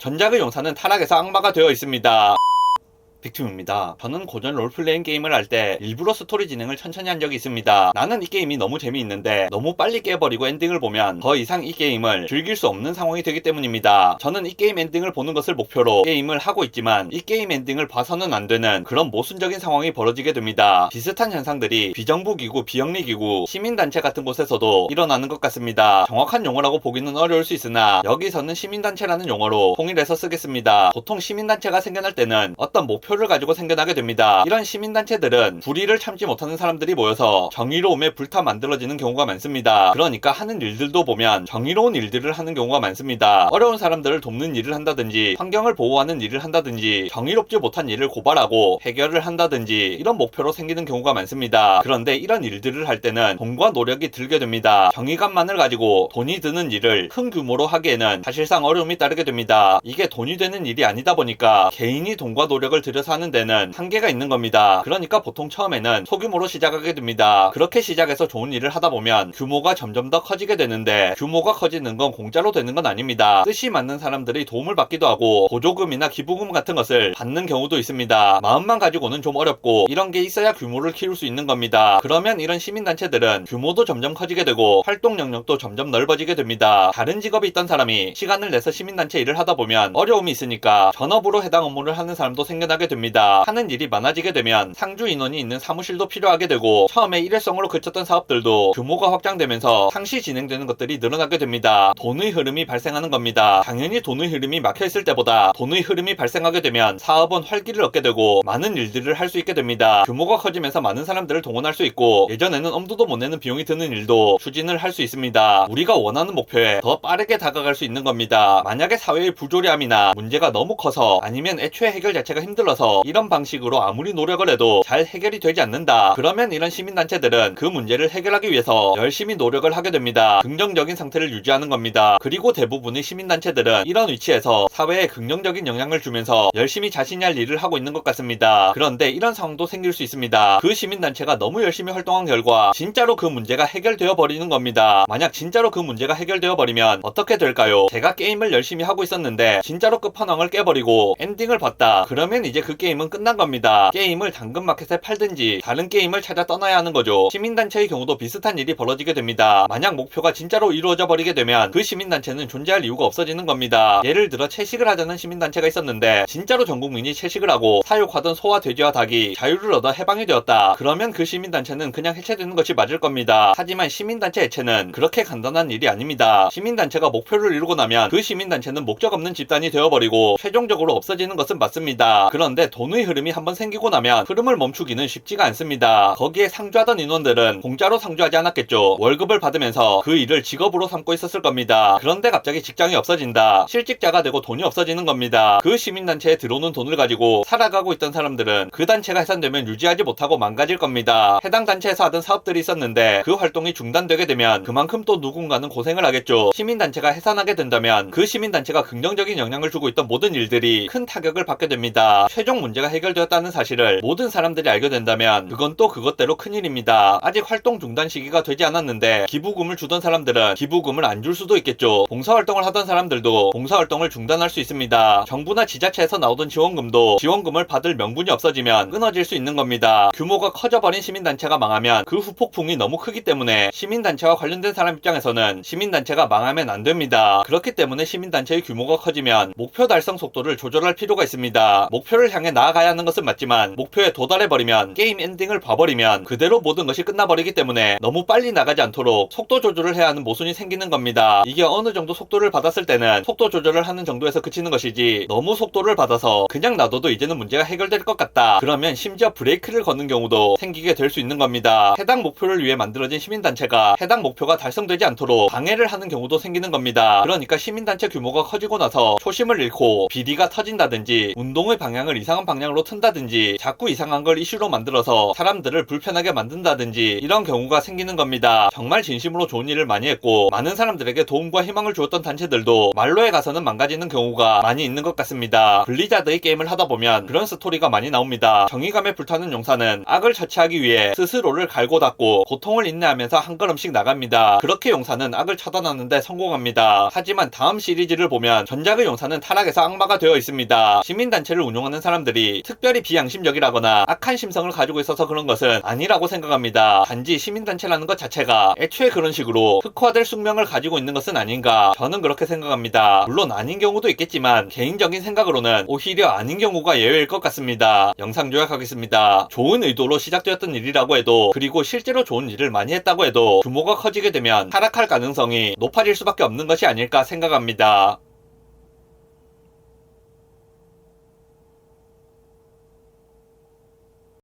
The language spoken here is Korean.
전작의 용사는 타락해서 악마가 되어 있습니다. 빅툼입니다. 저는 고전 롤플레잉 게임을 할 때 일부러 스토리 진행을 천천히 한 적이 있습니다. 나는 이 게임이 너무 재미있는데 너무 빨리 깨버리고 엔딩을 보면 더 이상 이 게임을 즐길 수 없는 상황이 되기 때문입니다. 저는 이 게임 엔딩을 보는 것을 목표로 게임을 하고 있지만 이 게임 엔딩을 봐서는 안 되는 그런 모순적인 상황이 벌어지게 됩니다. 비슷한 현상들이 비정부기구, 비영리기구, 시민단체 같은 곳에서도 일어나는 것 같습니다. 정확한 용어라고 보기는 어려울 수 있으나 여기서는 시민단체라는 용어로 통일해서 쓰겠습니다. 보통 시민단체가 생겨날 때는 어떤 목표를 가지고 생겨나게 됩니다. 이런 시민단체들은 불의를 참지 못하는 사람들이 모여서 정의로움에 불타 만들어지는 경우가 많습니다. 그러니까 하는 일들도 보면 정의로운 일들을 하는 경우가 많습니다. 어려운 사람들을 돕는 일을 한다든지 환경을 보호하는 일을 한다든지 정의롭지 못한 일을 고발하고 해결을 한다든지 이런 목표로 생기는 경우가 많습니다. 그런데 이런 일들을 할 때는 돈과 노력이 들게 됩니다. 정의감만을 가지고 돈이 드는 일을 큰 규모로 하기에는 사실상 어려움이 따르게 됩니다. 이게 돈이 되는 일이 아니다 보니까 개인이 돈과 노력을 들여서 하는 데는 한계가 있는 겁니다. 그러니까 보통 처음에는 소규모로 시작하게 됩니다. 그렇게 시작해서 좋은 일을 하다 보면 규모가 점점 더 커지게 되는데 규모가 커지는 건 공짜로 되는 건 아닙니다. 뜻이 맞는 사람들이 도움을 받기도 하고 보조금이나 기부금 같은 것을 받는 경우도 있습니다. 마음만 가지고는 좀 어렵고 이런 게 있어야 규모를 키울 수 있는 겁니다. 그러면 이런 시민단체들은 규모도 점점 커지게 되고 활동 영역도 점점 넓어지게 됩니다. 다른 직업이 있던 사람이 시간을 내서 시민단체 일을 하다 보면 어려움이 있으니까 전업으로 해당 업무를 하는 사람도 생겨나게 됩니다. 하는 일이 많아지게 되면 상주 인원이 있는 사무실도 필요하게 되고 처음에 일회성으로 그쳤던 사업들도 규모가 확장되면서 상시 진행되는 것들이 늘어나게 됩니다. 돈의 흐름이 발생하는 겁니다. 당연히 돈의 흐름이 막혀있을 때보다 돈의 흐름이 발생하게 되면 사업은 활기를 얻게 되고 많은 일들을 할 수 있게 됩니다. 규모가 커지면서 많은 사람들을 동원할 수 있고 예전에는 엄두도 못 내는 비용이 드는 일도 추진을 할 수 있습니다. 우리가 원하는 목표에 더 빠르게 다가갈 수 있는 겁니다. 만약에 사회의 부조리함이나 문제가 너무 커서 아니면 애초에 해결 자체가 힘들어서 이런 방식으로 아무리 노력을 해도 잘 해결이 되지 않는다. 그러면 이런 시민단체들은 그 문제를 해결하기 위해서 열심히 노력을 하게 됩니다. 긍정적인 상태를 유지하는 겁니다. 그리고 대부분의 시민단체들은 이런 위치에서 사회에 긍정적인 영향을 주면서 열심히 자신이 할 일을 하고 있는 것 같습니다. 그런데 이런 상황도 생길 수 있습니다. 그 시민단체가 너무 열심히 활동한 결과 진짜로 그 문제가 해결되어 버리는 겁니다. 만약 진짜로 그 문제가 해결되어 버리면 어떻게 될까요? 제가 게임을 열심히 하고 있었는데 진짜로 끝판왕을 깨버리고 엔딩을 봤다. 그러면 이제 그 게임은 끝난 겁니다. 게임을 당근마켓에 팔든지 다른 게임을 찾아 떠나야 하는 거죠. 시민단체의 경우도 비슷한 일이 벌어지게 됩니다. 만약 목표가 진짜로 이루어져 버리게 되면 그 시민단체는 존재할 이유가 없어지는 겁니다. 예를 들어 채식을 하자는 시민단체가 있었는데 진짜로 전 국민이 채식을 하고 사육하던 소와 돼지와 닭이 자유를 얻어 해방이 되었다. 그러면 그 시민단체는 그냥 해체되는 것이 맞을 겁니다. 하지만 시민단체 해체는 그렇게 간단한 일이 아닙니다. 시민단체가 목표를 이루고 나면 그 시민단체는 목적 없는 집단이 되어버리고 최종적으로 없어지는 것은 맞습니다. 그런데 돈의 흐름이 한번 생기고 나면 흐름을 멈추기는 쉽지가 않습니다. 거기에 상주하던 인원들은 공짜로 상주하지 않았겠죠. 월급을 받으면서 그 일을 직업으로 삼고 있었을 겁니다. 그런데 갑자기 직장이 없어진다. 실직자가 되고 돈이 없어지는 겁니다. 그 시민단체에 들어오는 돈을 가지고 살아가고 있던 사람들은 그 단체가 해산되면 유지하지 못하고 망가질 겁니다. 해당 단체에서 하던 사업들이 있었는데 그 활동이 중단되게 되면 그만큼 또 누군가는 고생을 하겠죠. 시민단체가 해산하게 된다면 그 시민단체가 긍정적인 영향을 주고 있던 모든 일들이 큰 타격을 받게 됩니다. 최종 문제가 해결되었다는 사실을 모든 사람들이 알게 된다면 그건 또 그것대로 큰일입니다. 아직 활동 중단 시기가 되지 않았는데 기부금을 주던 사람들은 기부금을 안 줄 수도 있겠죠. 봉사활동을 하던 사람들도 봉사활동을 중단할 수 있습니다. 정부나 지자체에서 나오던 지원금도 지원금을 받을 명분이 없어지면 끊어질 수 있는 겁니다. 규모가 커져버린 시민단체가 망하면 그 후폭풍이 너무 크기 때문에 시민단체와 관련된 사람 입장에서는 시민단체가 망하면 안 됩니다. 그렇기 때문에 시민단체의 규모가 커지면 목표 달성 속도를 조절할 필요가 있습니다. 목표를 향해 나아가야 하는 것은 맞지만 목표에 도달해버리면 게임 엔딩을 봐버리면 그대로 모든 것이 끝나버리기 때문에 너무 빨리 나가지 않도록 속도 조절을 해야 하는 모순이 생기는 겁니다. 이게 어느 정도 속도를 받았을 때는 속도 조절을 하는 정도에서 그치는 것이지 너무 속도를 받아서 그냥 놔둬도 이제는 문제가 해결될 것 같다. 그러면 심지어 브레이크를 거는 경우도 생기게 될 수 있는 겁니다. 해당 목표를 위해 만들어진 시민단체가 해당 목표가 달성되지 않도록 방해를 하는 경우도 생기는 겁니다. 그러니까 시민단체 규모가 커지고 나서 초심을 잃고 비리가 터진다든지 운동의 방향을 이상한 방향으로 튼다든지 자꾸 이상한 걸 이슈로 만들어서 사람들을 불편하게 만든다든지 이런 경우가 생기는 겁니다. 정말 진심으로 좋은 일을 많이 했고 많은 사람들에게 도움과 희망을 주었던 단체들도 말로에 가서는 망가지는 경우가 많이 있는 것 같습니다. 블리자드의 게임을 하다 보면 그런 스토리가 많이 나옵니다. 정의감에 불타는 용사는 악을 처치하기 위해 스스로를 갈고 닦고 고통을 인내하면서 한 걸음씩 나갑니다. 그렇게 용사는 악을 처단하는데 성공합니다. 하지만 다음 시리즈를 보면 전작의 용사는 타락해서 악마가 되어 있습니다. 시민단체를 운영하는 사람들이 특별히 비양심적이라거나 악한 심성을 가지고 있어서 그런 것은 아니라고 생각합니다. 단지 시민단체라는 것 자체가 애초에 그런 식으로 흑화될 숙명을 가지고 있는 것은 아닌가, 저는 그렇게 생각합니다. 물론 아닌 경우도 있겠지만 개인적인 생각으로는 오히려 아닌 경우가 예외일 것 같습니다. 영상 요약하겠습니다. 좋은 의도로 시작되었던 일이라고 해도, 그리고 실제로 좋은 일을 많이 했다고 해도 규모가 커지게 되면 타락할 가능성이 높아질 수밖에 없는 것이 아닐까 생각합니다.